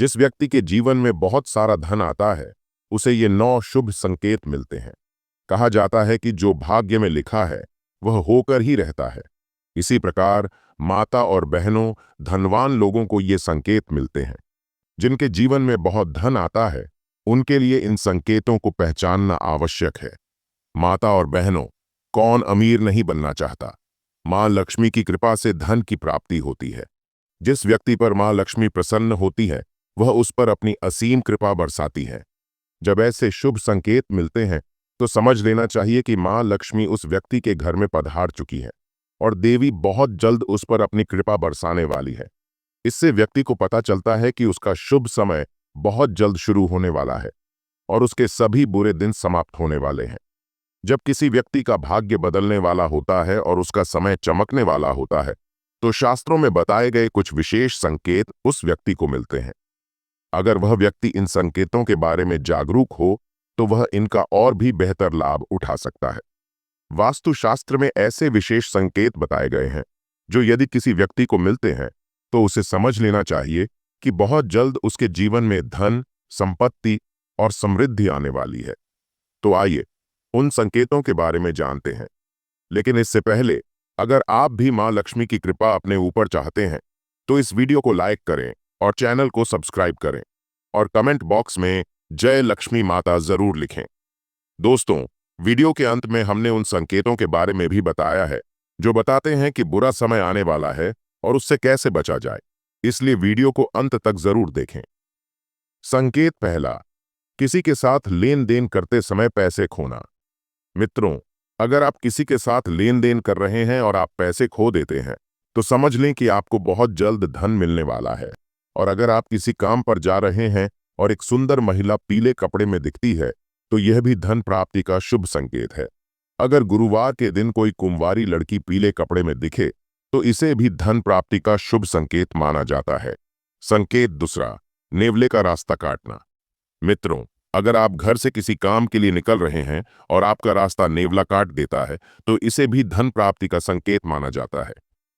जिस व्यक्ति के जीवन में बहुत सारा धन आता है, उसे ये 9 शुभ संकेत मिलते हैं। कहा जाता है कि जो भाग्य में लिखा है वह होकर ही रहता है। इसी प्रकार माता और बहनों, धनवान लोगों को ये संकेत मिलते हैं। जिनके जीवन में बहुत धन आता है, उनके लिए इन संकेतों को पहचानना आवश्यक है। माता और बहनों, कौन अमीर नहीं बनना चाहता? मां लक्ष्मी की कृपा से धन की प्राप्ति होती है। जिस व्यक्ति पर मां लक्ष्मी प्रसन्न होती है, वह उस पर अपनी असीम कृपा बरसाती है। जब ऐसे शुभ संकेत मिलते हैं, तो समझ लेना चाहिए कि मां लक्ष्मी उस व्यक्ति के घर में पधार चुकी है और देवी बहुत जल्द उस पर अपनी कृपा बरसाने वाली है। इससे व्यक्ति को पता चलता है कि उसका शुभ समय बहुत जल्द शुरू होने वाला है और उसके सभी बुरे दिन समाप्त होने वाले हैं। जब किसी व्यक्ति का भाग्य बदलने वाला होता है और उसका समय चमकने वाला होता है, तो शास्त्रों में बताए गए कुछ विशेष संकेत उस व्यक्ति को मिलते हैं। अगर वह व्यक्ति इन संकेतों के बारे में जागरूक हो, तो वह इनका और भी बेहतर लाभ उठा सकता है। वास्तुशास्त्र में ऐसे विशेष संकेत बताए गए हैं, जो यदि किसी व्यक्ति को मिलते हैं, तो उसे समझ लेना चाहिए कि बहुत जल्द उसके जीवन में धन, संपत्ति और समृद्धि आने वाली है। तो आइए उन संकेतों के बारे में जानते हैं। लेकिन इससे पहले, अगर आप भी मां लक्ष्मी की कृपा अपने ऊपर चाहते हैं, तो इस वीडियो को लाइक करें और चैनल को सब्सक्राइब करें और कमेंट बॉक्स में जय लक्ष्मी माता जरूर लिखें। दोस्तों, वीडियो के अंत में हमने उन संकेतों के बारे में भी बताया है जो बताते हैं कि बुरा समय आने वाला है और उससे कैसे बचा जाए, इसलिए वीडियो को अंत तक जरूर देखें। संकेत पहला, किसी के साथ लेन देन करते समय पैसे खोना। मित्रों, अगर आप किसी के साथ लेन देन कर रहे हैं और आप पैसे खो देते हैं, तो समझ लें कि आपको बहुत जल्द धन मिलने वाला है। और अगर आप किसी काम पर जा रहे हैं और एक सुंदर महिला पीले कपड़े में दिखती है, तो यह भी धन प्राप्ति का शुभ संकेत है। अगर गुरुवार के दिन कोई कुंवारी लड़की पीले कपड़े में दिखे, तो इसे भी धन प्राप्ति का शुभ संकेत माना जाता है। संकेत दूसरा, नेवले का रास्ता काटना। मित्रों, अगर आप घर से किसी काम के लिए निकल रहे हैं और आपका रास्ता नेवला काट देता है, तो इसे भी धन प्राप्ति का संकेत माना जाता है।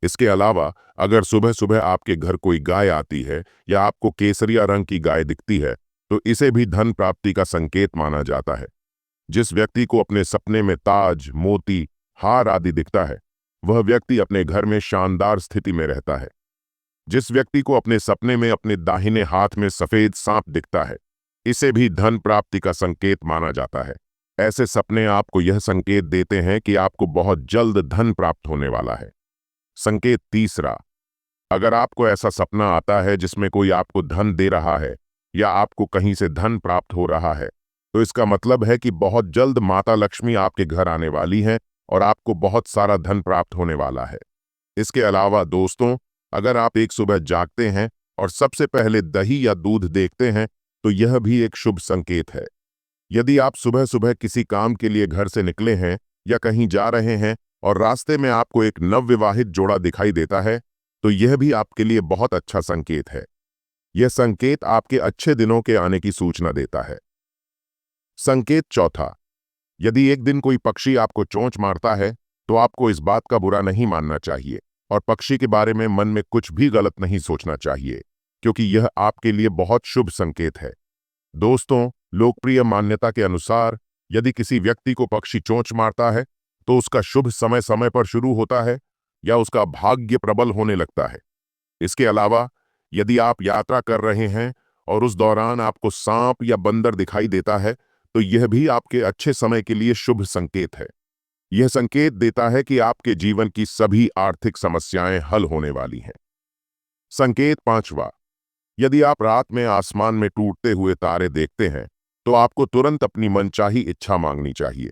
इसके अलावा अगर सुबह सुबह आपके घर कोई गाय आती है या आपको केसरिया रंग की गाय दिखती है, तो इसे भी धन प्राप्ति का संकेत माना जाता है। जिस व्यक्ति को अपने सपने में ताज, मोती, हार आदि दिखता है, वह व्यक्ति अपने घर में शानदार स्थिति में रहता है। जिस व्यक्ति को अपने सपने में अपने दाहिने हाथ में सफेद सांप दिखता है, इसे भी धन प्राप्ति का संकेत माना जाता है। ऐसे सपने आपको यह संकेत देते हैं कि आपको बहुत जल्द धन प्राप्त होने वाला है। संकेत तीसरा, अगर आपको ऐसा सपना आता है जिसमें कोई आपको धन दे रहा है या आपको कहीं से धन प्राप्त हो रहा है, तो इसका मतलब है कि बहुत जल्द माता लक्ष्मी आपके घर आने वाली हैं और आपको बहुत सारा धन प्राप्त होने वाला है। इसके अलावा दोस्तों, अगर आप एक सुबह जागते हैं और सबसे पहले दही या दूध देखते हैं, तो यह भी एक शुभ संकेत है। यदि आप सुबह सुबह किसी काम के लिए घर से निकले हैं या कहीं जा रहे हैं और रास्ते में आपको एक नवविवाहित जोड़ा दिखाई देता है, तो यह भी आपके लिए बहुत अच्छा संकेत है। यह संकेत आपके अच्छे दिनों के आने की सूचना देता है। संकेत चौथा, यदि एक दिन कोई पक्षी आपको चोंच मारता है, तो आपको इस बात का बुरा नहीं मानना चाहिए और पक्षी के बारे में मन में कुछ भी गलत नहीं सोचना चाहिए, क्योंकि यह आपके लिए बहुत शुभ संकेत है। दोस्तों, लोकप्रिय मान्यता के अनुसार यदि किसी व्यक्ति को पक्षी चोंच मारता है, तो उसका शुभ समय समय पर शुरू होता है या उसका भाग्य प्रबल होने लगता है। इसके अलावा यदि आप यात्रा कर रहे हैं और उस दौरान आपको सांप या बंदर दिखाई देता है, तो यह भी आपके अच्छे समय के लिए शुभ संकेत है। यह संकेत देता है कि आपके जीवन की सभी आर्थिक समस्याएं हल होने वाली हैं। संकेत पांचवा, यदि आप रात में आसमान में टूटते हुए तारे देखते हैं, तो आपको तुरंत अपनी मनचाही इच्छा मांगनी चाहिए।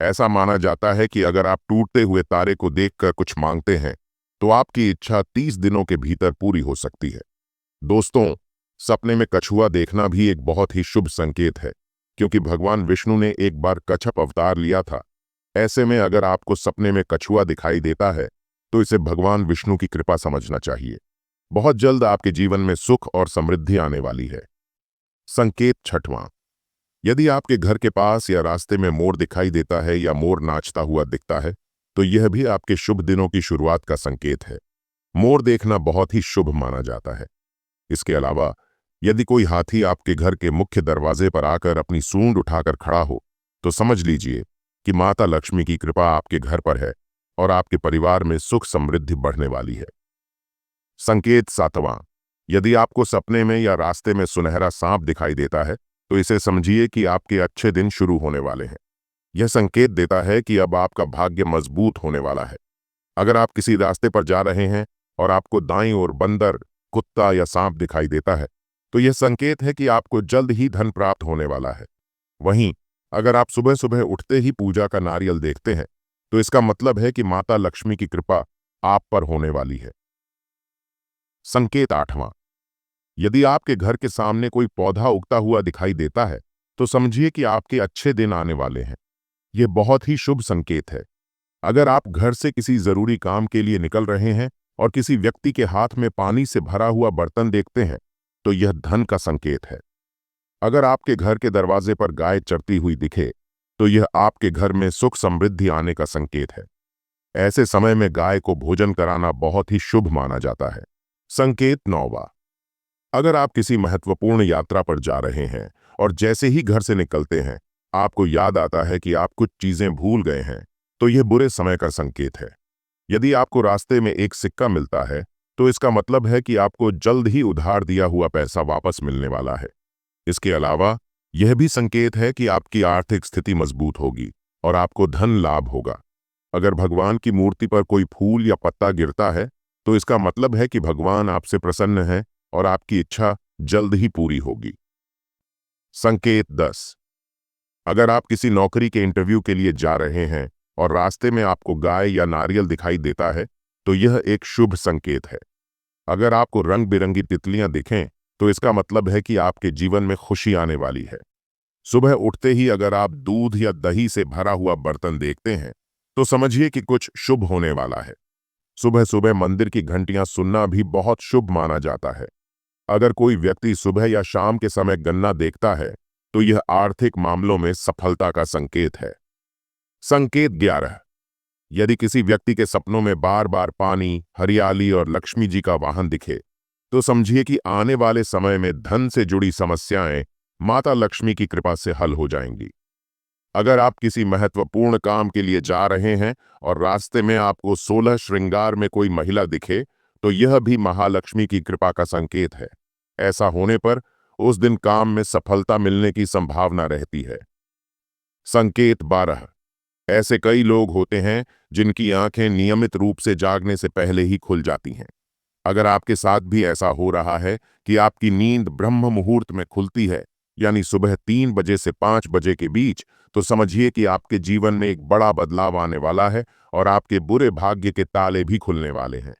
ऐसा माना जाता है कि अगर आप टूटते हुए तारे को देखकर कुछ मांगते हैं, तो आपकी इच्छा 30 दिनों के भीतर पूरी हो सकती है। दोस्तों, सपने में कछुआ देखना भी एक बहुत ही शुभ संकेत है, क्योंकि भगवान विष्णु ने एक बार कच्छप अवतार लिया था। ऐसे में अगर आपको सपने में कछुआ दिखाई देता है, तो इसे भगवान विष्णु की कृपा समझना चाहिए। बहुत जल्द आपके जीवन में सुख और समृद्धि आने वाली है। संकेत छठवां, यदि आपके घर के पास या रास्ते में मोर दिखाई देता है या मोर नाचता हुआ दिखता है, तो यह भी आपके शुभ दिनों की शुरुआत का संकेत है। मोर देखना बहुत ही शुभ माना जाता है। इसके अलावा यदि कोई हाथी आपके घर के मुख्य दरवाजे पर आकर अपनी सूंड उठाकर खड़ा हो, तो समझ लीजिए कि माता लक्ष्मी की कृपा आपके घर पर है और आपके परिवार में सुख समृद्धि बढ़ने वाली है। संकेत 7वां, यदि आपको सपने में या रास्ते में सुनहरा सांप दिखाई देता है, तो इसे समझिए कि आपके अच्छे दिन शुरू होने वाले हैं। यह संकेत देता है कि अब आपका भाग्य मजबूत होने वाला है। अगर आप किसी रास्ते पर जा रहे हैं और आपको दाईं ओर बंदर, कुत्ता या सांप दिखाई देता है, तो यह संकेत है कि आपको जल्द ही धन प्राप्त होने वाला है। वहीं अगर आप सुबह सुबह उठते ही पूजा का नारियल देखते हैं, तो इसका मतलब है कि माता लक्ष्मी की कृपा आप पर होने वाली है। संकेत 8वां, यदि आपके घर के सामने कोई पौधा उगता हुआ दिखाई देता है, तो समझिए कि आपके अच्छे दिन आने वाले हैं। यह बहुत ही शुभ संकेत है। अगर आप घर से किसी जरूरी काम के लिए निकल रहे हैं और किसी व्यक्ति के हाथ में पानी से भरा हुआ बर्तन देखते हैं, तो यह धन का संकेत है। अगर आपके घर के दरवाजे पर गाय चरती हुई दिखे, तो यह आपके घर में सुख समृद्धि आने का संकेत है। ऐसे समय में गाय को भोजन कराना बहुत ही शुभ माना जाता है। संकेत 9वां, अगर आप किसी महत्वपूर्ण यात्रा पर जा रहे हैं और जैसे ही घर से निकलते हैं आपको याद आता है कि आप कुछ चीजें भूल गए हैं, तो यह बुरे समय का संकेत है। यदि आपको रास्ते में एक सिक्का मिलता है, तो इसका मतलब है कि आपको जल्द ही उधार दिया हुआ पैसा वापस मिलने वाला है। इसके अलावा यह भी संकेत है कि आपकी आर्थिक स्थिति मजबूत होगी और आपको धन लाभ होगा। अगर भगवान की मूर्ति पर कोई फूल या पत्ता गिरता है, तो इसका मतलब है कि भगवान आपसे प्रसन्न है और आपकी इच्छा जल्द ही पूरी होगी। संकेत 10, अगर आप किसी नौकरी के इंटरव्यू के लिए जा रहे हैं और रास्ते में आपको गाय या नारियल दिखाई देता है, तो यह एक शुभ संकेत है। अगर आपको रंग बिरंगी तितलियां दिखें, तो इसका मतलब है कि आपके जीवन में खुशी आने वाली है। सुबह उठते ही अगर आप दूध या दही से भरा हुआ बर्तन देखते हैं, तो समझिए कि कुछ शुभ होने वाला है। सुबह सुबह मंदिर की घंटियां सुनना भी बहुत शुभ माना जाता है। अगर कोई व्यक्ति सुबह या शाम के समय गन्ना देखता है, तो यह आर्थिक मामलों में सफलता का संकेत है। संकेत 11, यदि किसी व्यक्ति के सपनों में बार बार पानी, हरियाली और लक्ष्मी जी का वाहन दिखे, तो समझिए कि आने वाले समय में धन से जुड़ी समस्याएं माता लक्ष्मी की कृपा से हल हो जाएंगी। अगर आप किसी महत्वपूर्ण काम के लिए जा रहे हैं और रास्ते में आपको 16 श्रृंगार में कोई महिला दिखे, तो यह भी महालक्ष्मी की कृपा का संकेत है। ऐसा होने पर उस दिन काम में सफलता मिलने की संभावना रहती है। संकेत 12, ऐसे कई लोग होते हैं जिनकी आंखें नियमित रूप से जागने से पहले ही खुल जाती हैं। अगर आपके साथ भी ऐसा हो रहा है कि आपकी नींद ब्रह्म मुहूर्त में खुलती है, यानी सुबह 3 बजे से 5 बजे के बीच, तो समझिए कि आपके जीवन में एक बड़ा बदलाव आने वाला है और आपके बुरे भाग्य के ताले भी खुलने वाले हैं।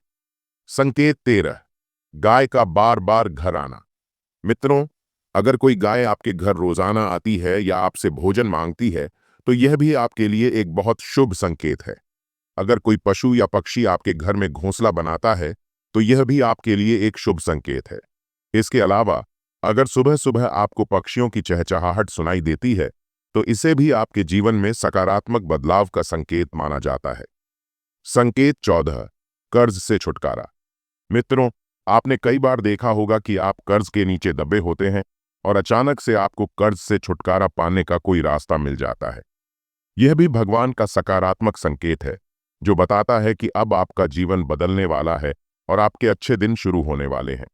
संकेत 13, गाय का बार बार घर आना। मित्रों, अगर कोई गाय आपके घर रोजाना आती है या आपसे भोजन मांगती है, तो यह भी आपके लिए एक बहुत शुभ संकेत है। अगर कोई पशु या पक्षी आपके घर में घोंसला बनाता है, तो यह भी आपके लिए एक शुभ संकेत है। इसके अलावा अगर सुबह सुबह आपको पक्षियों की चहचहाहट सुनाई देती है, तो इसे भी आपके जीवन में सकारात्मक बदलाव का संकेत माना जाता है। संकेत 14, कर्ज से छुटकारा। मित्रों, आपने कई बार देखा होगा कि आप कर्ज के नीचे दबे होते हैं और अचानक से आपको कर्ज से छुटकारा पाने का कोई रास्ता मिल जाता है। यह भी भगवान का सकारात्मक संकेत है, जो बताता है कि अब आपका जीवन बदलने वाला है और आपके अच्छे दिन शुरू होने वाले हैं।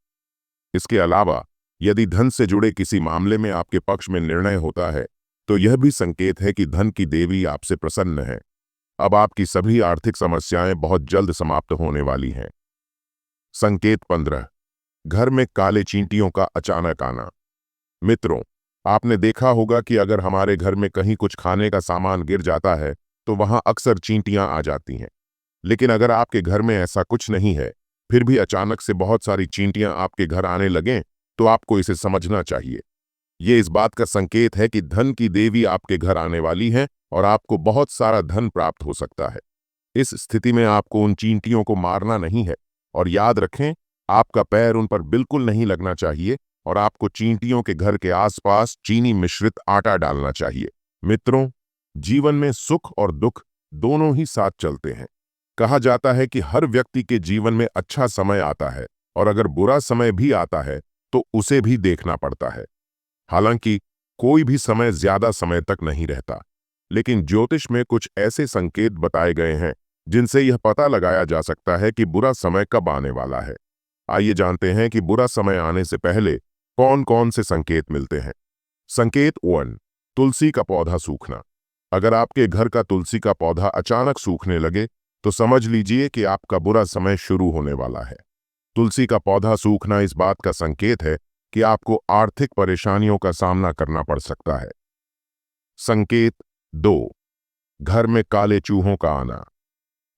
इसके अलावा यदि धन से जुड़े किसी मामले में आपके पक्ष में निर्णय होता है, तो यह भी संकेत है कि धन की देवी आपसे प्रसन्न है। अब आपकी सभी आर्थिक समस्याएं बहुत जल्द समाप्त होने वाली हैं। संकेत 15, घर में काले चींटियों का अचानक आना। मित्रों, आपने देखा होगा कि अगर हमारे घर में कहीं कुछ खाने का सामान गिर जाता है, तो वहां अक्सर चींटियां आ जाती हैं। लेकिन अगर आपके घर में ऐसा कुछ नहीं है, फिर भी अचानक से बहुत सारी चींटियां आपके घर आने लगें, तो आपको इसे समझना चाहिए। ये इस बात का संकेत है कि धन की देवी आपके घर आने वाली है और आपको बहुत सारा धन प्राप्त हो सकता है। इस स्थिति में आपको उन चींटियों को मारना नहीं है और याद रखें, आपका पैर उन पर बिल्कुल नहीं लगना चाहिए और आपको चींटियों के घर के आसपास चीनी मिश्रित आटा डालना चाहिए। मित्रों, जीवन में सुख और दुख दोनों ही साथ चलते हैं। कहा जाता है कि हर व्यक्ति के जीवन में अच्छा समय आता है और अगर बुरा समय भी आता है तो उसे भी देखना पड़ता है। हालांकि कोई भी समय ज्यादा समय तक नहीं रहता, लेकिन ज्योतिष में कुछ ऐसे संकेत बताए गए हैं जिनसे यह पता लगाया जा सकता है कि बुरा समय कब आने वाला है। आइए जानते हैं कि बुरा समय आने से पहले कौन कौन से संकेत मिलते हैं। संकेत 1, तुलसी का पौधा सूखना। अगर आपके घर का तुलसी का पौधा अचानक सूखने लगे तो समझ लीजिए कि आपका बुरा समय शुरू होने वाला है। तुलसी का पौधा सूखना इस बात का संकेत है कि आपको आर्थिक परेशानियों का सामना करना पड़ सकता है। संकेत 2, घर में काले चूहों का आना।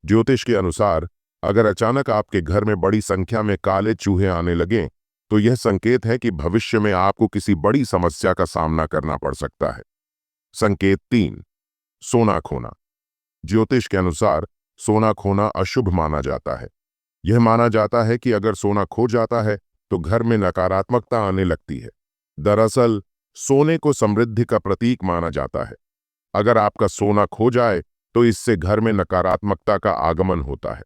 ज्योतिष के अनुसार अगर अचानक आपके घर में बड़ी संख्या में काले चूहे आने लगें तो यह संकेत है कि भविष्य में आपको किसी बड़ी समस्या का सामना करना पड़ सकता है। संकेत 3, सोना खोना। ज्योतिष के अनुसार सोना खोना अशुभ माना जाता है। यह माना जाता है कि अगर सोना खो जाता है तो घर में नकारात्मकता आने लगती है। दरअसल सोने को समृद्धि का प्रतीक माना जाता है। अगर आपका सोना खो जाए तो इससे घर में नकारात्मकता का आगमन होता है।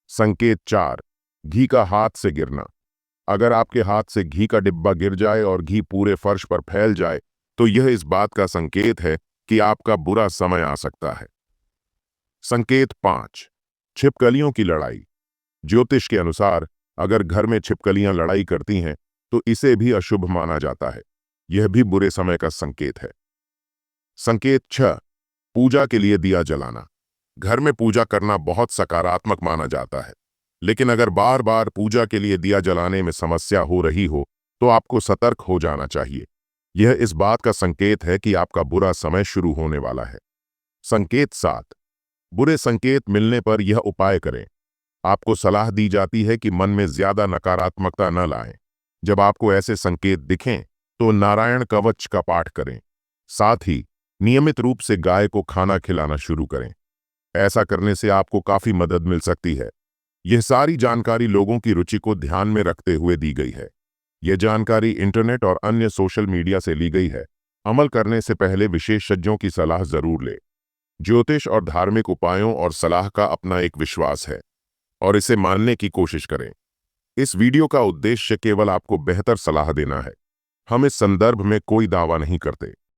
संकेत 4, घी का हाथ से गिरना। अगर आपके हाथ से घी का डिब्बा गिर जाए और घी पूरे फर्श पर फैल जाए तो यह इस बात का संकेत है कि आपका बुरा समय आ सकता है। संकेत 5, छिपकलियों की लड़ाई। ज्योतिष के अनुसार अगर घर में छिपकलियां लड़ाई करती हैं तो इसे भी अशुभ माना जाता है। यह भी बुरे समय का संकेत है। संकेत 6, पूजा के लिए दिया जलाना। घर में पूजा करना बहुत सकारात्मक माना जाता है, लेकिन अगर बार बार पूजा के लिए दिया जलाने में समस्या हो रही हो तो आपको सतर्क हो जाना चाहिए। यह इस बात का संकेत है कि आपका बुरा समय शुरू होने वाला है। संकेत 7, बुरे संकेत मिलने पर यह उपाय करें। आपको सलाह दी जाती है कि मन में ज्यादा नकारात्मकता न लाएं। जब आपको ऐसे संकेत दिखें तो नारायण कवच का पाठ करें। साथ ही नियमित रूप से गाय को खाना खिलाना शुरू करें। ऐसा करने से आपको काफी मदद मिल सकती है। यह सारी जानकारी लोगों की रुचि को ध्यान में रखते हुए दी गई है। यह जानकारी इंटरनेट और अन्य सोशल मीडिया से ली गई है। अमल करने से पहले विशेषज्ञों की सलाह जरूर लें। ज्योतिष और धार्मिक उपायों और सलाह का अपना एक विश्वास है और इसे मानने की कोशिश करें। इस वीडियो का उद्देश्य केवल आपको बेहतर सलाह देना है। हम इस संदर्भ में कोई दावा नहीं करते।